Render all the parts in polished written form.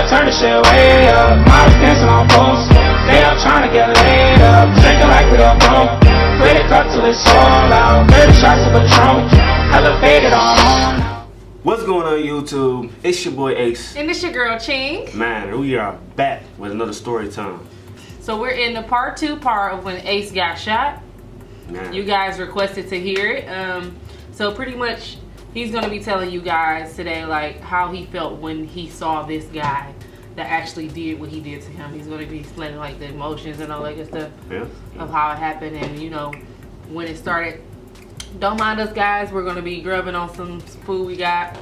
turn the shit way up. Models dancing on posts. They up trying to get laid up. Drinking like we all broke. Play the cup till it's all out. 30 shots of Patron. Elevated on home. What's going on YouTube? It's your boy Ace. And it's your girl Ching. Man, we are back with another story time. So we're in the part 2 of when Ace got shot. Man. You guys requested to hear it. So pretty much he's gonna be telling you guys today like how he felt when he saw this guy that actually did what he did to him. He's gonna be explaining like the emotions and all that good stuff of how it happened and you know when it started. Don't mind us guys, we're gonna be grubbing on some food we got.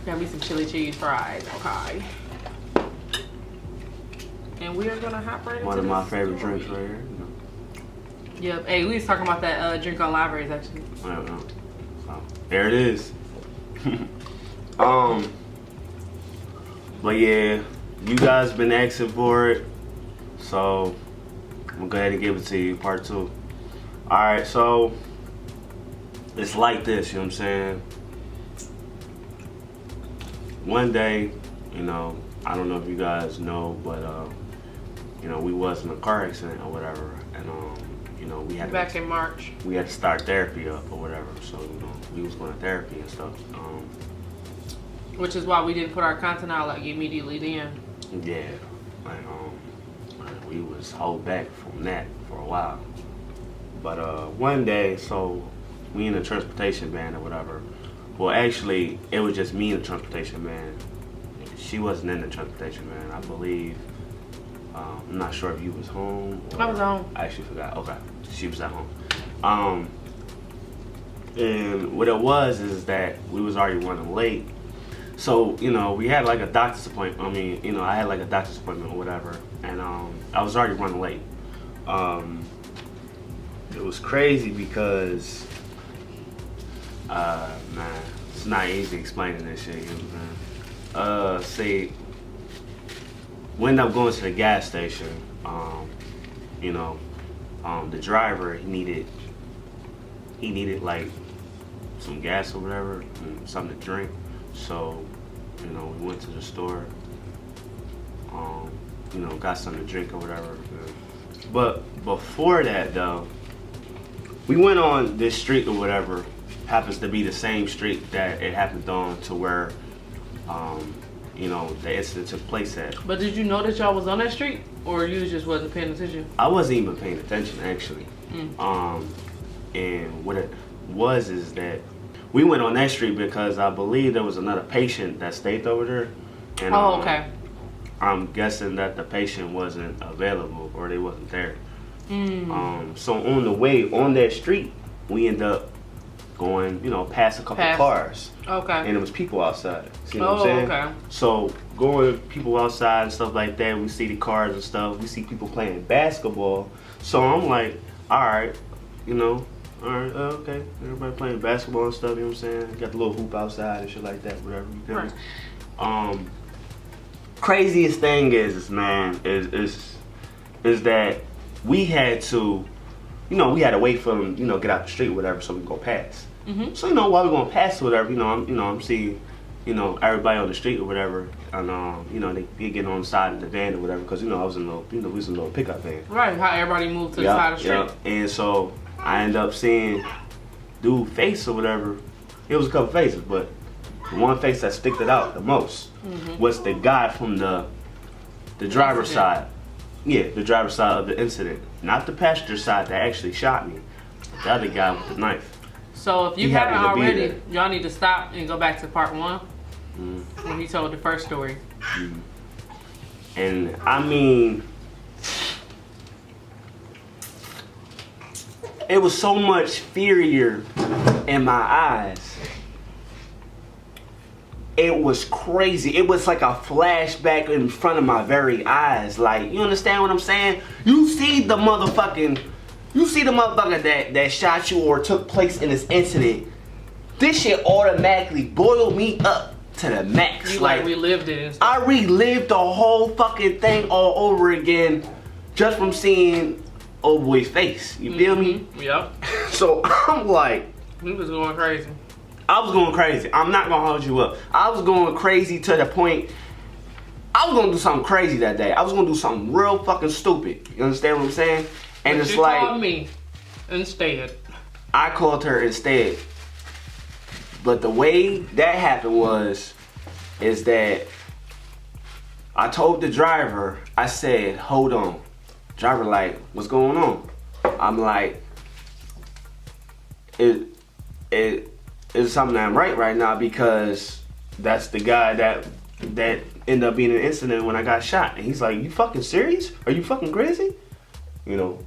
Got me some chili cheese fries, okay. And we are gonna hop right into one of my favorite drinks right here. Yep. Hey, we was talking about that drink on libraries actually. I don't know. So, there it is. But yeah, you guys been asking for it, so I'm gonna go ahead and give it to you, part 2. Alright, so it's like this, you know what I'm saying? One day, you know, I don't know if you guys know, but you know, we was in a car accident or whatever, and you know, we had back in March. We had to start therapy up or whatever, so you know, we was going to therapy and stuff. Which is why we didn't put our content out like immediately then. Yeah, like we was held back from that for a while. But one day, so we in a transportation van or whatever. Well, actually, it was just me in the transportation van. She wasn't in the transportation van, I believe. I'm not sure if you was home. Or I was home. I actually forgot. Okay, she was at home. And what it was is that we was already running late. So, you know, we had like a doctor's appointment. I mean, you know, I had like a doctor's appointment or whatever. And I was already running late. It was crazy because, man, it's not easy explaining this shit, you know what I'm saying? See, we ended up going to the gas station. You know, the driver, he needed like some gas or whatever, and something to drink. So, you know, we went to the store, you know, got something to drink or whatever. But before that though, we went on this street or whatever, happens to be the same street that it happened on to where, you know, the incident took place at. But did you know that y'all was on that street, or you just wasn't paying attention? I wasn't even paying attention actually. And what it was is that we went on that street because I believe there was another patient that stayed over there. And, okay. I'm guessing that the patient wasn't available or they wasn't there. So on the way on that street, we end up going, you know, past a couple cars. Okay. And it was people outside. See what I'm saying? Okay. So going people outside and stuff like that, we see the cars and stuff. We see people playing basketball. So I'm like, all right, you know, all right, okay. Everybody playing basketball and stuff. You know what I'm saying? Got the little hoop outside and shit like that, whatever. You feel me? Craziest thing is, man, is that we had to, you know, we had to wait for them, you know, get out the street or whatever, so we can go past. So you know, while we're going past or whatever, you know, I'm seeing, you know, everybody on the street or whatever, and you know, they getting on the side of the van or whatever, because you know, I was in a little, you know, we was in a little pickup van. Right, how everybody moved to the side of the street. Yeah. And so I end up seeing dude face or whatever. It was a couple faces, but the one face that sticked it out the most was the guy from the driver's side. Yeah, the driver's side of the incident. Not the passenger side that actually shot me. The other guy with the knife. So if you haven't already, y'all need to stop and go back to part 1 when he told the first story. And I mean, it was so much fearier in my eyes. It was crazy. It was like a flashback in front of my very eyes. Like, you understand what I'm saying? You see the motherfucker that shot you or took place in this incident. This shit automatically boiled me up to the max. You like relived it. I relived the whole fucking thing all over again just from seeing old boy's face. You feel me? Yep. So I'm like, he was going crazy. I was going crazy. I'm not gonna hold you up. I was going crazy to the point I was gonna do something crazy that day. I was gonna do something real fucking stupid. You understand what I'm saying? And But it's you like called me instead. I called her instead. But the way that happened is that I told the driver, I said, hold on. Driver like, what's going on? I'm like, it's something not right now because that's the guy that ended up being an incident when I got shot. And he's like, you fucking serious? Are you fucking crazy? You know,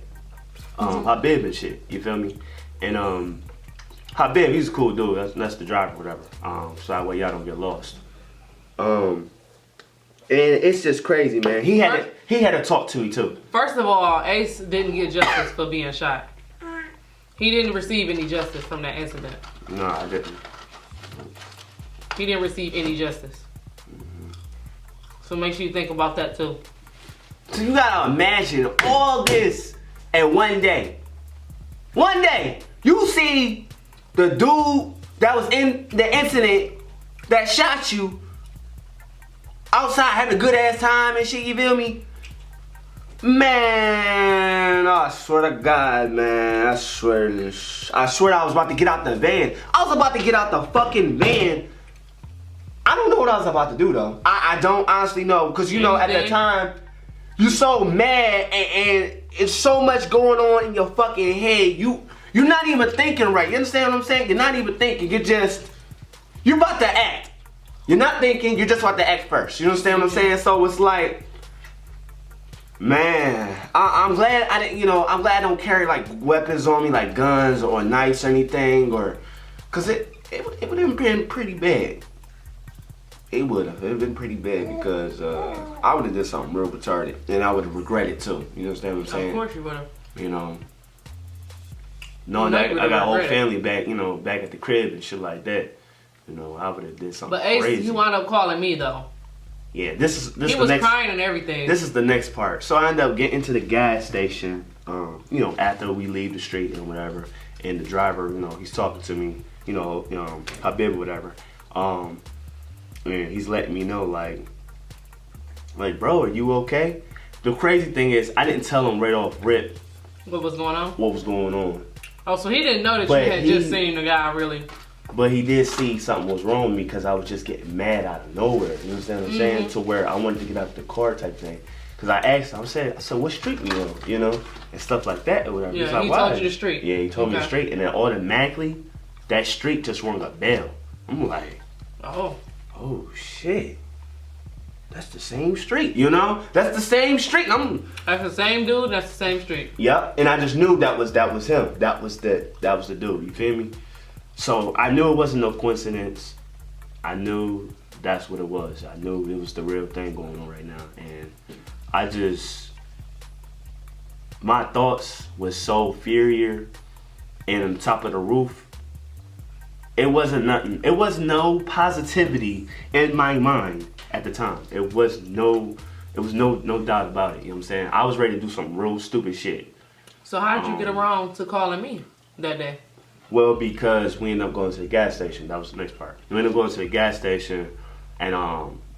Habib and shit, you feel me? And Habib, he's a cool dude. That's the driver, whatever. So that way y'all don't get lost. And it's just crazy, man. He had to talk to me too. First of all, Ace didn't get justice for being shot. He didn't receive any justice from that incident. No, I didn't. He didn't receive any justice. So make sure you think about that too. So you gotta imagine all this in one day. One day, you see the dude that was in the incident that shot you outside having a good ass time and shit, you feel me? Man, I swear to God, man, I swear I was about to get out the van. I was about to get out the fucking van. I don't know what I was about to do though. I don't honestly know, because you know at that time, you so mad and it's so much going on in your fucking head. You're not even thinking right. You understand what I'm saying? You're not even thinking. You're about to act. You're not thinking, you're just about to act first. You understand what I'm saying? So it's like, man, I'm glad I didn't, I'm glad I don't carry like weapons on me, like guns or knives or anything, cause it would have been pretty bad. It would have been pretty bad because I would have did something real retarded and I would have regretted too. You understand what I'm saying? Of course you would have. You know, knowing that I got a whole family back, back at the crib and shit like that. You know, I would have did something crazy. But Ace, crazy. you wound up calling me though. Yeah, this is he was crying and everything. This is the next part. So I ended up getting to the gas station, after we leave the street and whatever. And the driver, he's talking to me, Habib or whatever. And he's letting me know, like, bro, are you okay? The crazy thing is, I didn't tell him right off rip. What was going on? What was going on. Oh, so he didn't know that you had just seen the guy, really. But he did see something was wrong with me because I was just getting mad out of nowhere. You understand what I'm saying? To where I wanted to get out the car type thing. Because I asked him, I said, what street we on? And stuff like that or whatever. Yeah, like, he told you the street. Yeah, he told me the street. And then automatically, that street just rung a bell. I'm like, oh shit. That's the same street, That's the same street. That's the same dude, that's the same street. Yep. And I just knew that was him. That was the dude, you feel me? So I knew it wasn't no coincidence. I knew that's what it was. I knew it was the real thing going on right now. And my thoughts was so furious and on top of the roof. It wasn't nothing. It was no positivity in my mind at the time. It was no doubt about it. You know what I'm saying? I was ready to do some real stupid shit. So how did you get around to calling me that day? Well, because we ended up going to the gas station. That was the next part. We ended up going to the gas station, and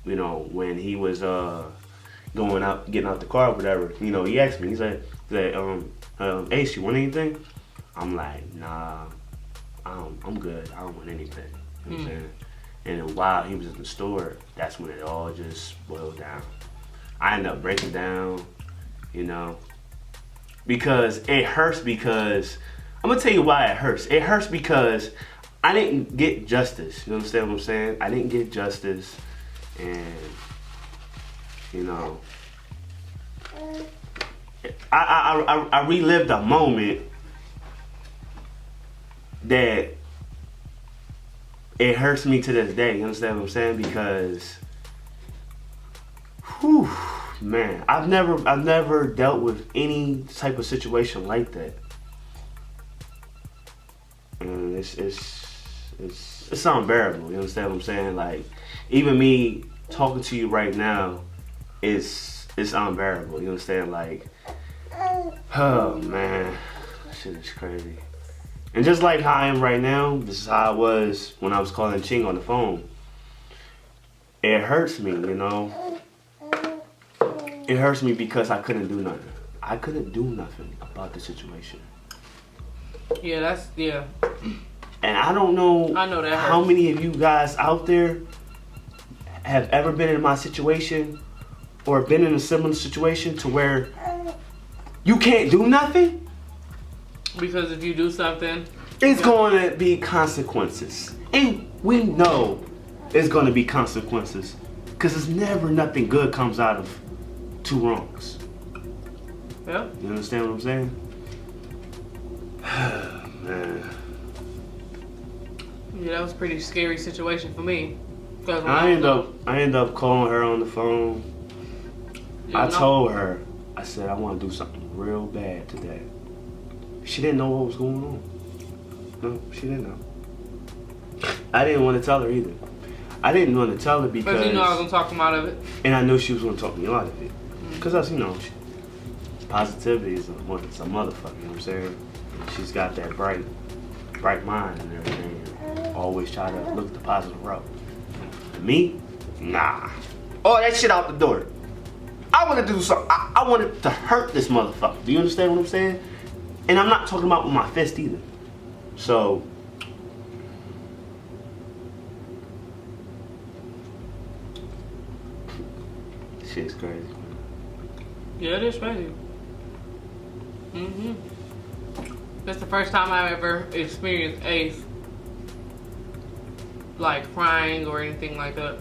when he was getting out the car or whatever, he asked me. He said, Ace, you want anything? I'm like, nah, I'm good. I don't want anything. You know what I'm saying? And then while he was in the store, that's when it all just boiled down. I ended up breaking down, because it hurts because. I'm gonna tell you why it hurts. It hurts because I didn't get justice. You understand what I'm saying? I didn't get justice, and I relived a moment that it hurts me to this day. You understand what I'm saying? Because, man, I've never dealt with any type of situation like that. And it's unbearable. You understand what I'm saying? Like, even me talking to you right now, it's unbearable. You understand? Like, oh man, shit is crazy. And just like how I am right now, this is how I was when I was calling Ching on the phone. It hurts me, it hurts me because I couldn't do nothing. I couldn't do nothing about the situation. Yeah, And I don't know, I know that how hurts. many of you guys out there have ever been in my situation or been in a similar situation to where you can't do nothing? Because if you do something, It's going to be consequences. And we know it's going to be consequences. Because it's never nothing good comes out of two wrongs. yeah. You understand what I'm saying? Man. Yeah, that was a pretty scary situation for me. I end up calling her on the phone. I told her, I said, I want to do something real bad today. She didn't know what was going on. No, she didn't know. I didn't want to tell her either. I didn't want to tell her because... But you know I was going to talk him out of it. And I knew she was going to talk me out of it. Because that's, you know, positivity is it's a motherfucker, you know what I'm saying? She's got that bright mind and everything. And always try to look the positive route. And me? Nah. Oh, that shit out the door. I want to do something. I wanted to hurt this motherfucker. Do you understand what I'm saying? And I'm not talking about with my fist either. So... shit's crazy. Yeah, it is crazy. That's the first time I ever experienced Ace like crying or anything like that.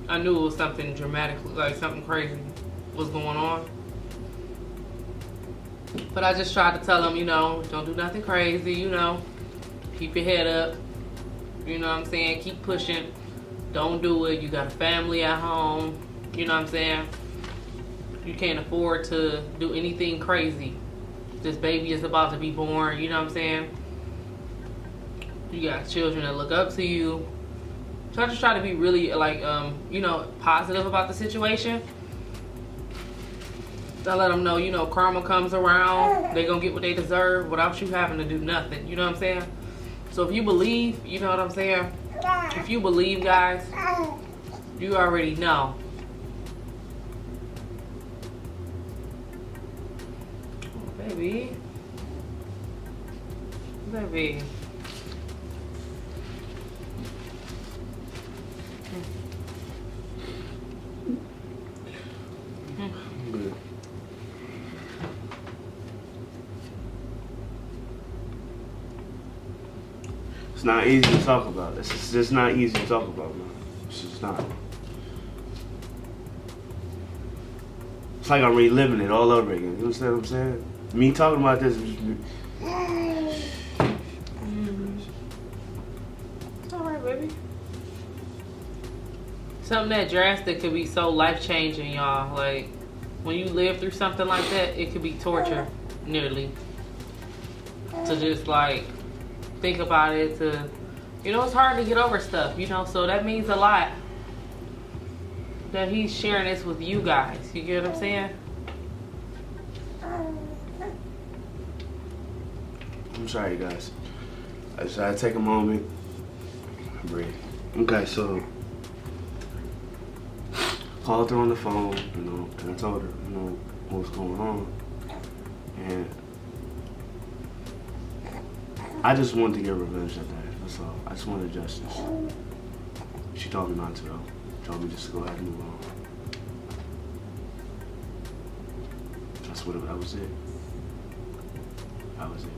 I knew it was something dramatic, like something crazy was going on. But I just tried to tell him, you know, don't do nothing crazy, you know. Keep your head up. You know what I'm saying? Keep pushing. Don't do it. You got a family at home. You know what I'm saying? You can't afford to do anything crazy. This baby is about to be born. You know what I'm saying? You got children that look up to you. So I just try to be really, like, you know, positive about the situation. I let them know, you know, karma comes around. They're going to get what they deserve without you having to do nothing. You know what I'm saying? So if you believe, you know what I'm saying? If you believe, guys, you already know. Oh, baby. Baby. It's not easy to talk about. It's just not easy to talk about, man. It's just not. It's like I'm reliving it all over again. You understand what I'm saying? Me talking about this. It's alright, baby. Something that drastic could be so life-changing, y'all. Like, when you live through something like that, it could be torture, nearly. To just, like, think about it, to, you know, it's hard to get over stuff, you know, so that means a lot that he's sharing this with you guys. You get what I'm saying? I'm sorry, guys. I just had to take a moment and breathe. Okay, so called her on the phone, you know, and I told her, you know, what was going on. And I just wanted to get revenge that day. That's all. I just wanted justice. She told me not to, though. She told me just to go ahead and move on. That was it. That was it.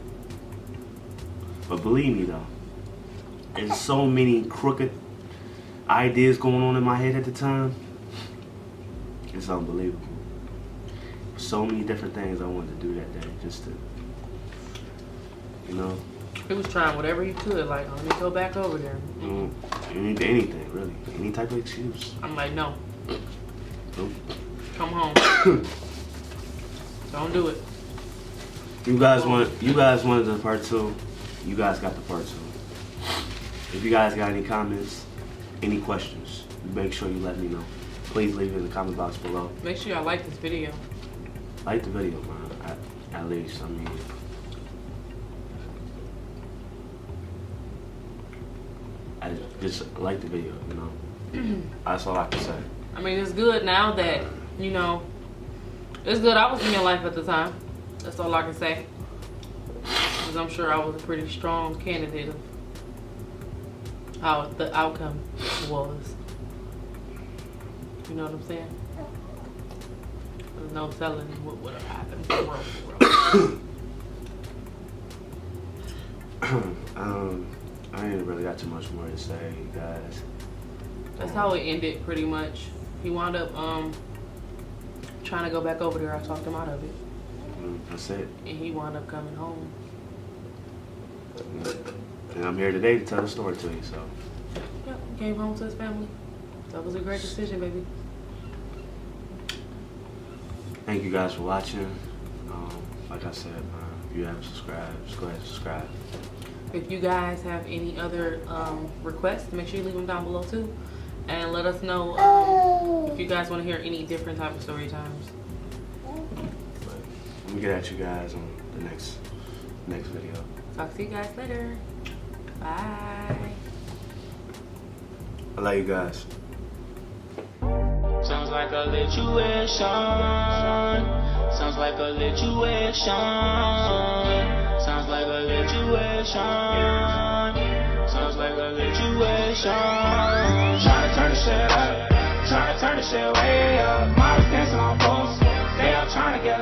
But believe me, though, there's so many crooked ideas going on in my head at the time. It's unbelievable. So many different things I wanted to do that day, just to, you know. He was trying whatever he could, like, let me go back over there. Anything, really. Any type of excuse. I'm like, no. Nope. Come home. Don't do it. You guys wanted the part 2. You guys got the part 2. If you guys got any comments, any questions, make sure you let me know. Please leave it in the comment box below. Make sure y'all like this video. Like the video, man. At least, I mean. I just like the video, you know. That's all I can say. I mean, it's good now that, you know, it's good I was in your life at the time. That's all I can say. Because I'm sure I was a pretty strong candidate of how the outcome was. You know what I'm saying? There's no telling what would have happened for real. I ain't really got too much more to say, guys. That's how it ended, pretty much. He wound up trying to go back over there. I talked him out of it. That's it. And he wound up coming home. And I'm here today to tell the story to you, so. Yep, he came home to his family. That was a great decision, baby. Thank you guys for watching. Like I said, if you haven't subscribed, just go ahead and subscribe. If you guys have any other requests, make sure you leave them down below too. And let us know if you guys want to hear any different type of story times. But let me get at you guys on the next video. Talk to you guys later. Bye. I love you guys. Sounds like a lituation. Sounds like a lituation. Sounds like a lituation. Sounds like a lituation. Tryna turn the shit up. Tryna turn the shit way up. Models dancing on posts. They all tryna get